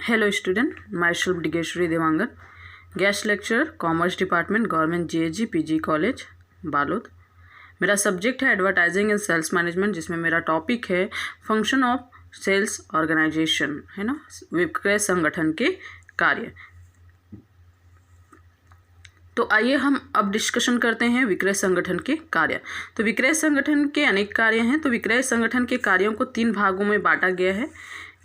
Hello student, myself Digeshwari Dewangan, guest lecturer, commerce department, government GAG PG college Balod. मेरा subject है advertising and sales management, जिसमें मेरा topic है function of sales organisation, है ना, विक्रय संगठन के कार्य। तो आइए हम अब डिस्कशन करते हैं विक्रय संगठन के कार्य। तो विक्रय संगठन के अनेक कार्य हैं। तो विक्रय संगठन के कार्यों को 3 भागों में बांटा गया है।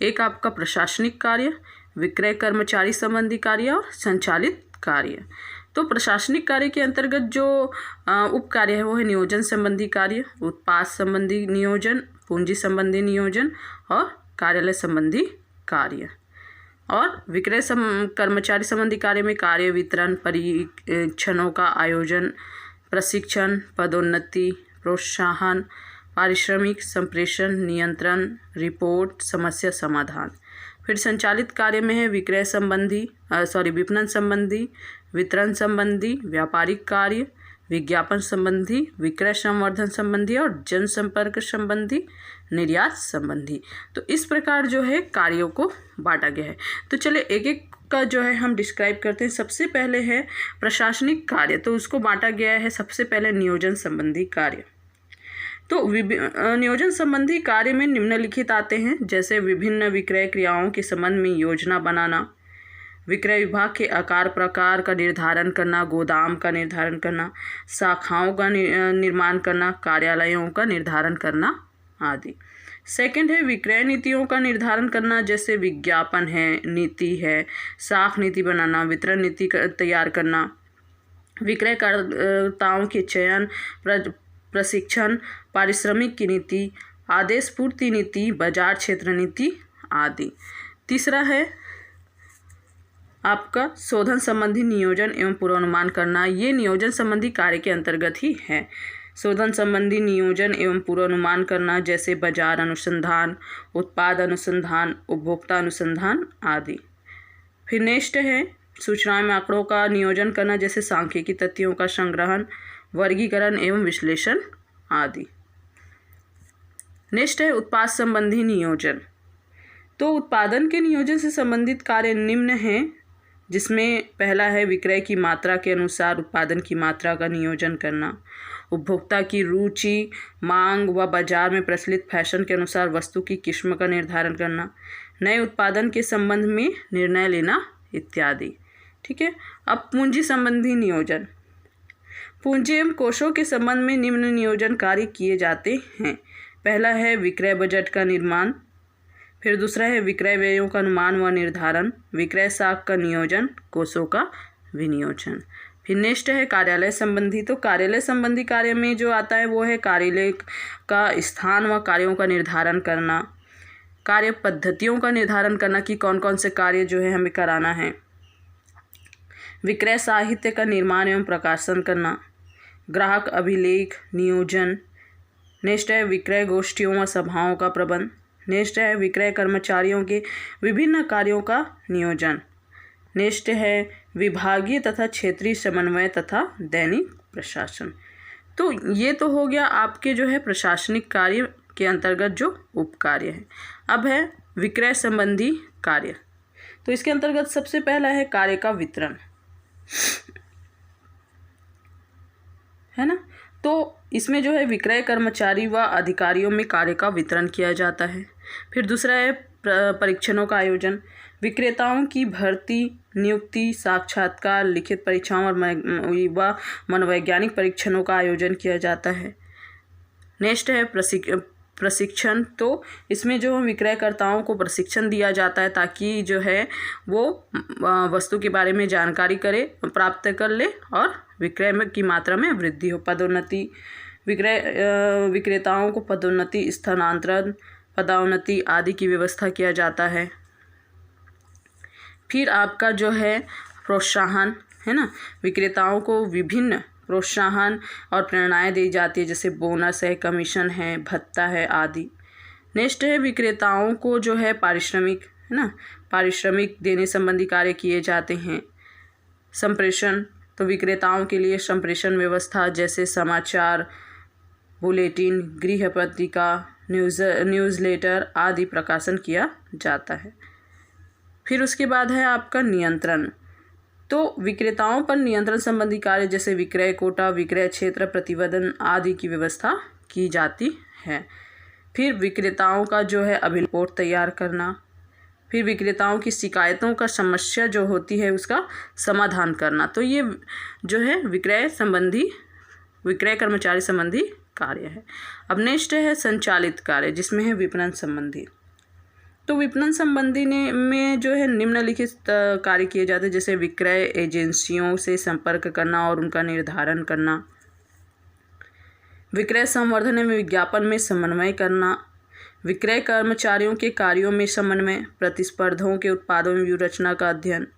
एक आपका प्रशासनिक कार्य, विक्रय कर्मचारी संबंधी कार्य और संचालित कार्य। तो प्रशासनिक कार्य के अंतर्गत जो उप कार्य है वो है नियोजन संबंधी कार्य, उत्पाद संबंधी नियोजन, पूंजी संबंधी नियोजन और कार्यालय संबंधी कार्य। और विक्रय कर्मचारी संबंधी कार्य में कार्य वितरण, परीक्षणों का आयोजन, प्रशिक्षण, पदोन्नति, प्रोत्साहन, पारिश्रमिक, संप्रेषण, नियंत्रण, रिपोर्ट, समस्या समाधान। फिर संचालित कार्य में है विक्रय संबंधी विपणन संबंधी, वितरण संबंधी, व्यापारिक कार्य, विज्ञापन संबंधी, विक्रय संवर्धन संबंधी और जनसंपर्क संबंधी, निर्यात संबंधी। तो इस प्रकार जो है कार्यों को बांटा गया है। तो चले एक एक का जो है हम डिस्क्राइब करते हैं। सबसे पहले है प्रशासनिक कार्य। तो उसको बांटा गया है सबसे पहले नियोजन संबंधी कार्य। तो नियोजन संबंधी कार्य में निम्नलिखित आते हैं, जैसे विभिन्न विक्रय क्रियाओं के संबंध में योजना बनाना, विक्रय विभाग के आकार प्रकार का निर्धारण करना, गोदाम का निर्धारण करना, शाखाओं का निर्माण करना, कार्यालयों का निर्धारण करना आदि। सेकंड है विक्रय नीतियों का निर्धारण करना, जैसे विज्ञापन है, नीति है, साख नीति बनाना, वितरण नीति तैयार करना, विक्रयकर्ताओं के चयन, प्रशिक्षण, पारिश्रमिक की नीति, आदेश पूर्ति नीति, बाजार क्षेत्र नीति आदि। तीसरा है आपका शोधन संबंधी नियोजन एवं पूर्वानुमान करना। ये नियोजन संबंधी कार्य के अंतर्गत ही है। शोधन संबंधी नियोजन एवं पूर्वानुमान करना, जैसे बाजार अनुसंधान, उत्पाद अनुसंधान, उपभोक्ता अनुसंधान आदि। फिर नेक्स्ट है सूचनाओं में आंकड़ों का नियोजन करना, जैसे सांख्यिकी तथ्यों का संग्रहण, वर्गीकरण एवं विश्लेषण आदि। नेक्स्ट है उत्पाद संबंधी नियोजन। तो उत्पादन के नियोजन से संबंधित कार्य निम्न हैं, जिसमें पहला है विक्रय की मात्रा के अनुसार उत्पादन की मात्रा का नियोजन करना, उपभोक्ता की रुचि, मांग व बाजार में प्रचलित फैशन के अनुसार वस्तु की किस्म का निर्धारण करना, नए उत्पादन के संबंध में निर्णय लेना इत्यादि। ठीक है। अब पूंजी संबंधी नियोजन। पूंजी एवं कोषों के संबंध में निम्न नियोजन कार्य किए जाते हैं। पहला है विक्रय बजट का निर्माण, फिर दूसरा है विक्रय व्ययों का अनुमान व निर्धारण, विक्रय साख का नियोजन, कोषों का विनियोजन। फिर नेक्स्ट है कार्यालय संबंधी। तो कार्यालय संबंधी कार्य में जो आता है वो है कार्यालय का स्थान व कार्यों का निर्धारण करना, कार्य पद्धतियों का निर्धारण करना कि कौन कौन से कार्य जो है हमें कराना है, विक्रय साहित्य का निर्माण एवं प्रकाशन करना, ग्राहक अभिलेख नियोजन। नेक्स्ट है विक्रय गोष्ठियों व सभाओं का प्रबंध। नेक्स्ट है विक्रय कर्मचारियों के विभिन्न कार्यों का नियोजन। नेक्स्ट है विभागीय तथा क्षेत्रीय समन्वय तथा दैनिक प्रशासन। तो ये तो हो गया आपके जो है प्रशासनिक कार्य के अंतर्गत जो उप कार्य है। अब है विक्रय संबंधी कार्य। तो इसके अंतर्गत सबसे पहला है कार्य का वितरण, है ना। तो इसमें जो है विक्रय कर्मचारी व अधिकारियों में कार्य का वितरण किया जाता है। फिर दूसरा है परीक्षणों का आयोजन, विक्रेताओं की भर्ती, नियुक्ति, साक्षात्कार, लिखित परीक्षाओं और मनोवैज्ञानिक परीक्षणों का आयोजन किया जाता है। नेक्स्ट है प्रशिक्षण। तो इसमें जो विक्रयकर्ताओं को प्रशिक्षण दिया जाता है ताकि जो है वो वस्तु के बारे में जानकारी प्राप्त कर ले और विक्रय की मात्रा में वृद्धि हो। पदोन्नति, विक्रेताओं को पदोन्नति, स्थानांतरण, पदोन्नति आदि की व्यवस्था किया जाता है। फिर आपका जो है प्रोत्साहन, है ना, विक्रेताओं को विभिन्न प्रोत्साहन और प्रेरणाएं दी जाती है, जैसे बोनस है, कमीशन है, भत्ता है आदि। नेक्स्ट है विक्रेताओं को जो है पारिश्रमिक, है ना, पारिश्रमिक देने संबंधी कार्य किए जाते हैं। संप्रेषण। तो विक्रेताओं के लिए संप्रेषण व्यवस्था, जैसे समाचार बुलेटिन, गृह पत्रिका, न्यूज़लेटर आदि प्रकाशन किया जाता है। फिर उसके बाद है आपका नियंत्रण। तो विक्रेताओं पर नियंत्रण संबंधी कार्य जैसे विक्रय कोटा, विक्रय क्षेत्र, प्रतिवेदन आदि की व्यवस्था की जाती है। फिर विक्रेताओं का जो है अभिलेख तैयार करना, फिर विक्रेताओं की शिकायतों का समस्या जो होती है उसका समाधान करना। तो ये जो है विक्रय कर्मचारी संबंधी कार्य है। अब नेक्स्ट है संचालित कार्य, जिसमें है विपणन संबंधी। तो विपणन संबंधी में जो है निम्नलिखित कार्य किए जाते हैं, जैसे विक्रय एजेंसियों से संपर्क करना और उनका निर्धारण करना, विक्रय संवर्धन में विज्ञापन में समन्वय करना, विक्रय कर्मचारियों के कार्यों में समन्वय, प्रतिस्पर्धियों के उत्पादों में व्यूहरचना का अध्ययन,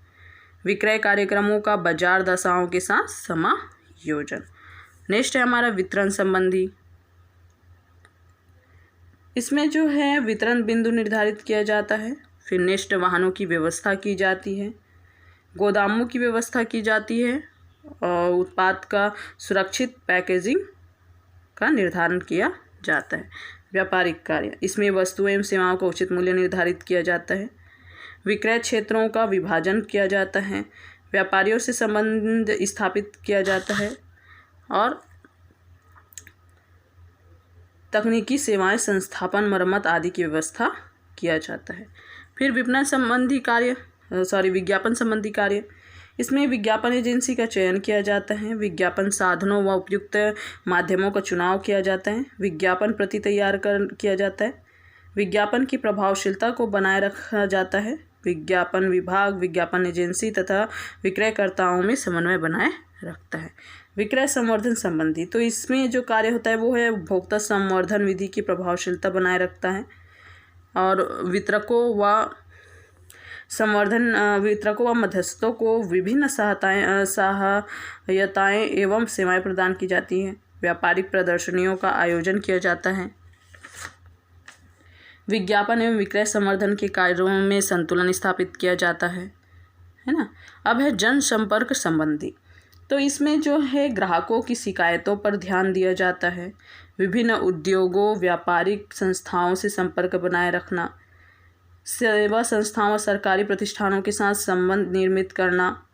विक्रय कार्यक्रमों का बाजार दशाओं के साथ समायोजन। नेक्स्ट है हमारा वितरण संबंधी। इसमें जो है वितरण बिंदु निर्धारित किया जाता है। फिर नेक्स्ट वाहनों की व्यवस्था की जाती है, गोदामों की व्यवस्था की जाती है और उत्पाद का सुरक्षित पैकेजिंग का निर्धारण किया जाता है। व्यापारिक कार्य, इसमें वस्तुएं एवं सेवाओं का उचित मूल्य निर्धारित किया जाता है। विक्रय क्षेत्रों का विभाजन किया जाता है, व्यापारियों से संबंध स्थापित किया जाता है और तकनीकी सेवाएं, संस्थापन, मरम्मत आदि की व्यवस्था किया जाता है। फिर विपणन संबंधी कार्य विज्ञापन संबंधी कार्य, इसमें विज्ञापन एजेंसी का चयन किया जाता है, विज्ञापन साधनों व उपयुक्त माध्यमों का चुनाव किया जाता है, विज्ञापन प्रति तैयार किया जाता है, विज्ञापन की प्रभावशीलता को बनाए रखा जाता है, विज्ञापन विभाग विज्ञापन एजेंसी तथा विक्रयकर्ताओं में समन्वय बनाए रखता है। विक्रय संवर्धन संबंधी, तो इसमें जो कार्य होता है वो है उपभोक्ता संवर्धन विधि की प्रभावशीलता बनाए रखता है और वितरकों व मध्यस्थों को विभिन्न सहायताएं एवं सेवाएं प्रदान की जाती हैं। व्यापारिक प्रदर्शनियों का आयोजन किया जाता है। विज्ञापन एवं विक्रय संवर्धन के कार्यों में संतुलन स्थापित किया जाता है ना। अब है जनसंपर्क संबंधी, तो इसमें जो है ग्राहकों की शिकायतों पर ध्यान दिया जाता है, विभिन्न उद्योगों व्यापारिक संस्थाओं से संपर्क बनाए रखना, सेवा संस्थाओं और सरकारी प्रतिष्ठानों के साथ संबंध निर्मित करना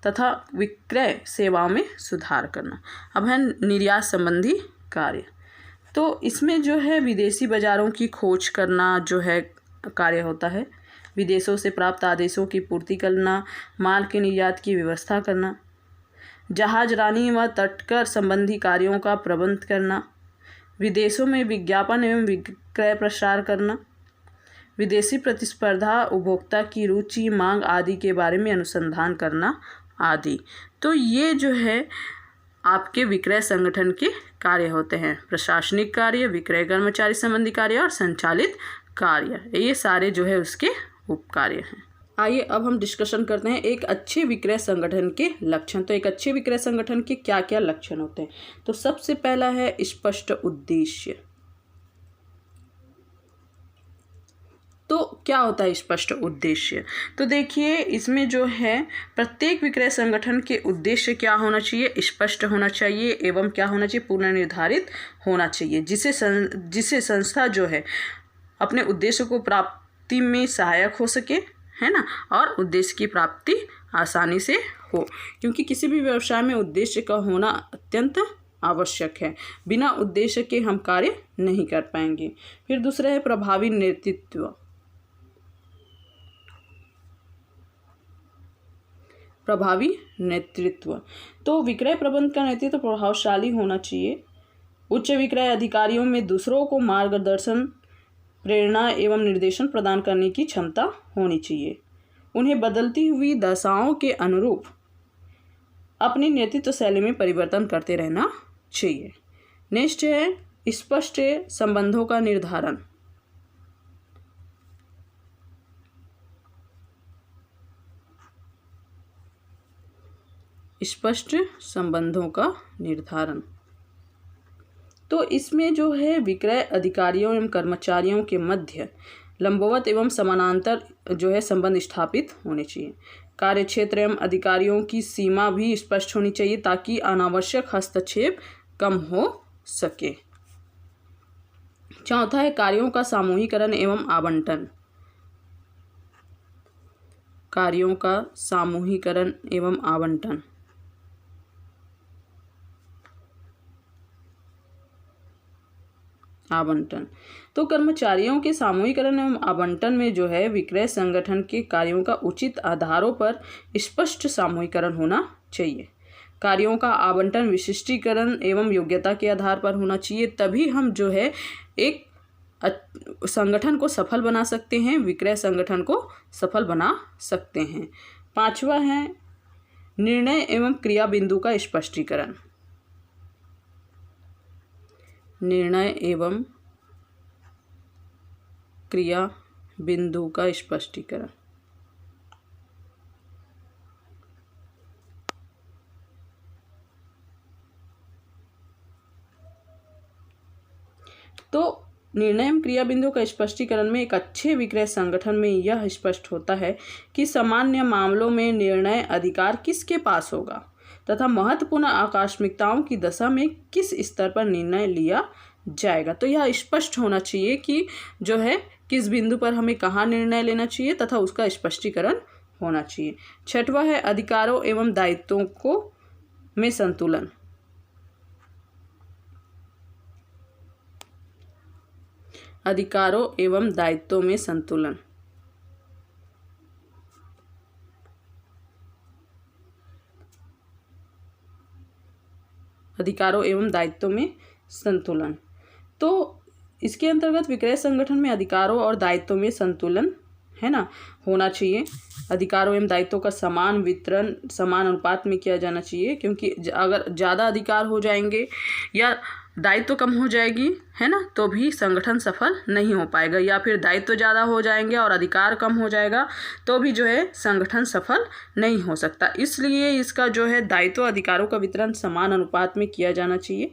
तथा विक्रय सेवाओं में सुधार करना। अब है निर्यात संबंधी कार्य, तो इसमें जो है विदेशी बाजारों की खोज करना जो है कार्य होता है, विदेशों से प्राप्त आदेशों की पूर्ति करना, माल के निर्यात की व्यवस्था करना, जहाजरानी व तटकर संबंधी कार्यों का प्रबंध करना, विदेशों में विज्ञापन एवं विक्रय प्रसार करना, विदेशी प्रतिस्पर्धा, उपभोक्ता की रुचि मांग आदि के बारे में अनुसंधान करना आदि। तो ये जो है आपके विक्रय संगठन के कार्य होते हैं, प्रशासनिक कार्य, विक्रय कर्मचारी संबंधी कार्य और संचालित कार्य, ये सारे जो है उसके उपकार्य हैं। आइए अब हम डिस्कशन करते हैं एक अच्छे विक्रय संगठन के लक्षण। तो एक अच्छे विक्रय संगठन के क्या क्या लक्षण होते हैं। तो सबसे पहला है स्पष्ट उद्देश्य। तो क्या होता है स्पष्ट उद्देश्य? तो देखिए इसमें जो है प्रत्येक विक्रय संगठन के उद्देश्य क्या होना चाहिए, स्पष्ट होना चाहिए एवं क्या होना चाहिए, पूर्ण निर्धारित होना चाहिए, जिससे संस्था जो है अपने उद्देश्य को प्राप्ति में सहायक हो सके, है ना, और उद्देश्य की प्राप्ति आसानी से हो, क्योंकि किसी भी व्यवसाय में उद्देश्य का होना अत्यंत आवश्यक है। बिना उद्देश्य के हम कार्य नहीं कर पाएंगे। फिर दूसरा है प्रभावी नेतृत्व। प्रभावी नेतृत्व, तो विक्रय प्रबंध का नेतृत्व प्रभावशाली होना चाहिए। उच्च विक्रय अधिकारियों में दूसरों को मार्गदर्शन, प्रेरणा एवं निर्देशन प्रदान करने की क्षमता होनी चाहिए। उन्हें बदलती हुई दशाओं के अनुरूप अपनी नेतृत्व शैली में परिवर्तन करते रहना चाहिए। नेक्स्ट है स्पष्ट संबंधों का निर्धारण। स्पष्ट संबंधों का निर्धारण, तो इसमें जो है विक्रय अधिकारियों एवं कर्मचारियों के मध्य लंबवत एवं समानांतर जो है संबंध स्थापित होने चाहिए। कार्यक्षेत्र एवं अधिकारियों की सीमा भी स्पष्ट होनी चाहिए ताकि अनावश्यक हस्तक्षेप कम हो सके। चौथा है कार्यों का सामूहिकरण एवं आवंटन। कार्यों का सामूहिकरण एवं आवंटन। तो कर्मचारियों के सामूहिकरण एवं आवंटन में जो है विक्रय संगठन के कार्यों का उचित आधारों पर स्पष्ट सामूहिकरण होना चाहिए। कार्यों का आवंटन विशिष्टीकरण एवं योग्यता के आधार पर होना चाहिए, तभी हम जो है एक संगठन को सफल बना सकते हैं, विक्रय संगठन को सफल बना सकते हैं। 5वां है निर्णय एवं क्रिया बिंदु का स्पष्टीकरण। निर्णय एवं क्रिया बिंदु का स्पष्टीकरण। तो निर्णय एवं क्रिया बिंदु का स्पष्टीकरण में एक अच्छे विक्रय संगठन में यह स्पष्ट होता है कि सामान्य मामलों में निर्णय अधिकार किसके पास होगा तथा महत्वपूर्ण आकस्मिकताओं की दशा में किस स्तर पर निर्णय लिया जाएगा। तो यह स्पष्ट होना चाहिए कि जो है किस बिंदु पर हमें कहाँ निर्णय लेना चाहिए तथा उसका स्पष्टीकरण होना चाहिए। 6वां है अधिकारों एवं दायित्वों को में संतुलन। अधिकारों एवं दायित्वों में संतुलन। अधिकारों एवं दायित्वों में संतुलन। तो इसके अंतर्गत विक्रय संगठन में अधिकारों और दायित्वों में संतुलन है ना होना चाहिए। अधिकारों एवं दायित्वों का समान वितरण समान अनुपात में किया जाना चाहिए, क्योंकि अगर ज़्यादा अधिकार हो जाएंगे या दायित्व कम हो जाएगी है ना तो भी संगठन सफल नहीं हो पाएगा, या फिर दायित्व ज़्यादा हो जाएंगे और अधिकार कम हो जाएगा तो भी जो है संगठन सफल नहीं हो सकता। इसलिए इसका जो है दायित्व अधिकारों का वितरण समान अनुपात में किया जाना चाहिए।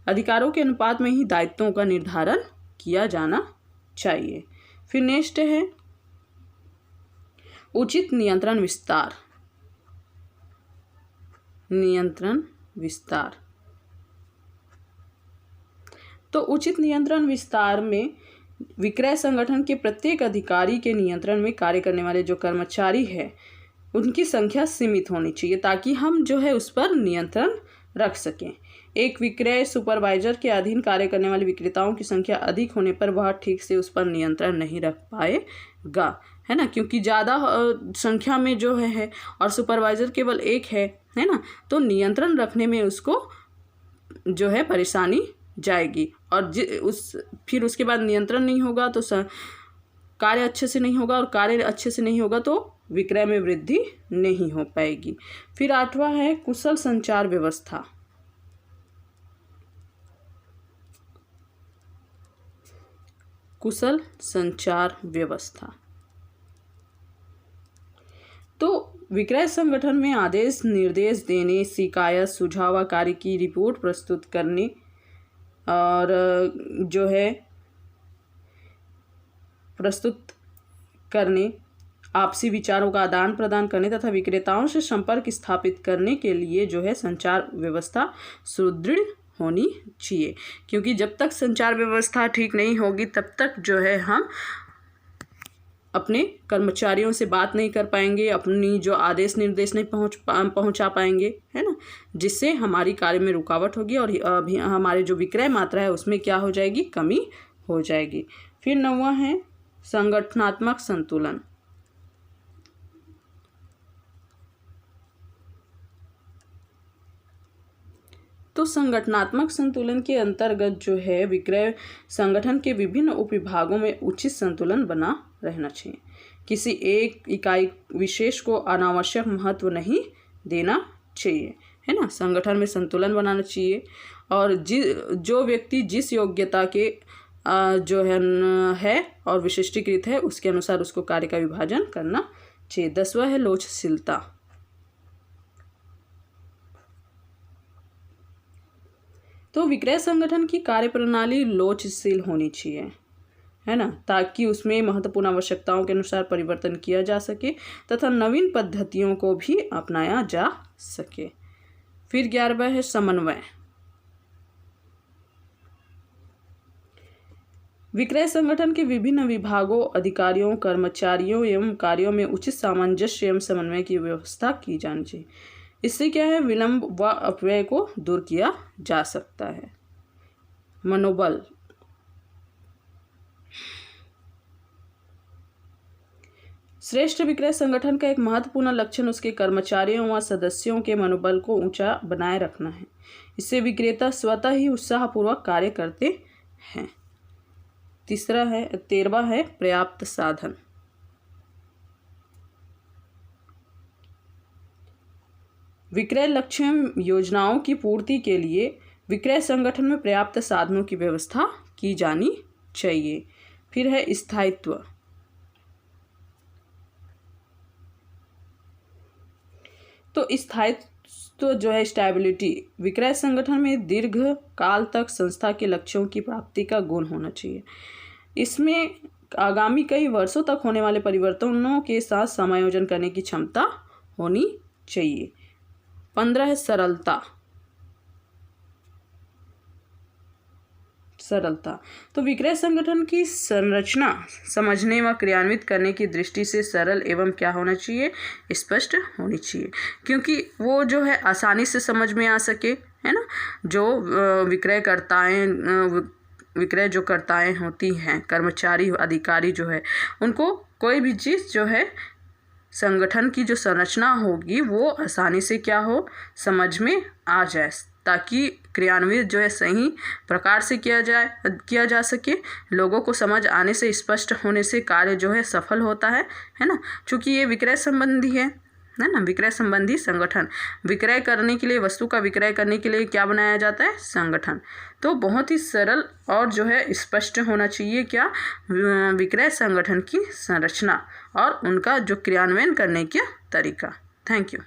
अधिकारों के अनुपात में ही दायित्वों का निर्धारण किया जाना चाहिए। फिर नेक्स्ट है उचित नियंत्रण विस्तार। नियंत्रण विस्तार। तो उचित नियंत्रण विस्तार में विक्रय संगठन के प्रत्येक अधिकारी के नियंत्रण में कार्य करने वाले जो कर्मचारी है उनकी संख्या सीमित होनी चाहिए, ताकि हम जो है उस पर नियंत्रण रख सकें। एक विक्रय सुपरवाइजर के अधीन कार्य करने वाले विक्रेताओं की संख्या अधिक होने पर वह ठीक से उस पर नियंत्रण नहीं रख पाएगा, है ना, क्योंकि ज़्यादा संख्या में जो है और सुपरवाइजर केवल एक है ना, तो नियंत्रण रखने में उसको जो है परेशानी जाएगी और फिर उसके बाद नियंत्रण नहीं होगा तो कार्य अच्छे से नहीं होगा, और कार्य अच्छे से नहीं होगा तो विक्रय में वृद्धि नहीं हो पाएगी। फिर 8वां है कुशल संचार व्यवस्था। कुशल संचार व्यवस्था। तो विक्रय संगठन में आदेश निर्देश देने, शिकायत सुझाव कार्य की रिपोर्ट प्रस्तुत करने और जो है प्रस्तुत करने, आपसी विचारों का आदान प्रदान करने तथा विक्रेताओं से संपर्क स्थापित करने के लिए जो है संचार व्यवस्था सुदृढ़ होनी चाहिए, क्योंकि जब तक संचार व्यवस्था ठीक नहीं होगी तब तक जो है हम अपने कर्मचारियों से बात नहीं कर पाएंगे, अपनी जो आदेश निर्देश नहीं पहुंचा पाएंगे, है ना, जिससे हमारी कार्य में रुकावट होगी और अभी हमारे जो विक्रय मात्रा है उसमें क्या हो जाएगी, कमी हो जाएगी। फिर 9वां है संगठनात्मक संतुलन। तो संगठनात्मक संतुलन के अंतर्गत जो है विक्रय संगठन के विभिन्न उपविभागों में उचित संतुलन बना रहना चाहिए। किसी एक इकाई विशेष को अनावश्यक महत्व नहीं देना चाहिए, है ना, संगठन में संतुलन बनाना चाहिए और जो व्यक्ति जिस योग्यता के जो है और विशिष्टीकृत है उसके अनुसार उसको कार्य का विभाजन करना चाहिए। 10वां है लोचशीलता। तो विक्रय संगठन की कार्यप्रणाली लोचशील होनी चाहिए, है ना, ताकि उसमें महत्वपूर्ण आवश्यकताओं के अनुसार परिवर्तन किया जा सके तथा नवीन पद्धतियों को भी अपनाया जा सके। फिर 11वां है समन्वय। विक्रय संगठन के विभिन्न विभागों, अधिकारियों, कर्मचारियों एवं कार्यों में उचित सामंजस्य एवं समन्वय की व्यवस्था की जानी चाहिए। इससे क्या है, विलंब व अपव्यय को दूर किया जा सकता है। मनोबल। श्रेष्ठ विक्रय संगठन का एक महत्वपूर्ण लक्षण उसके कर्मचारियों व सदस्यों के मनोबल को ऊंचा बनाए रखना है। इससे विक्रेता स्वतः ही उत्साहपूर्वक कार्य करते हैं। 13वां है पर्याप्त साधन। विक्रय लक्ष्य योजनाओं की पूर्ति के लिए विक्रय संगठन में पर्याप्त साधनों की व्यवस्था की जानी चाहिए। फिर है स्थायित्व। तो स्थायित्व जो है स्टेबिलिटी, विक्रय संगठन में दीर्घ काल तक संस्था के लक्ष्यों की प्राप्ति का गुण होना चाहिए। इसमें आगामी कई वर्षों तक होने वाले परिवर्तनों के साथ समायोजन करने की क्षमता होनी चाहिए। 15 है सरलता। तो विक्रय संगठन की संरचना समझने व क्रियान्वित करने की दृष्टि से सरल एवं क्या होना चाहिए, स्पष्ट होनी चाहिए, क्योंकि वो जो है आसानी से समझ में आ सके, है ना। जो विक्रयकर्ताएं होती हैं, कर्मचारी अधिकारी जो है, उनको कोई भी चीज़ जो है संगठन की जो संरचना होगी वो आसानी से क्या हो, समझ में आ जाए, ताकि क्रियान्वित जो है सही प्रकार से किया जा सके। लोगों को समझ आने से, स्पष्ट होने से कार्य जो है सफल होता है ना। चूँकि ये विक्रय संबंधी है ना, विक्रय संबंधी संगठन। विक्रय करने के लिए, वस्तु का विक्रय करने के लिए क्या बनाया जाता है, संगठन। तो बहुत ही सरल और जो है स्पष्ट होना चाहिए क्या, विक्रय संगठन की संरचना और उनका जो क्रियान्वयन करने का तरीका। Thank you.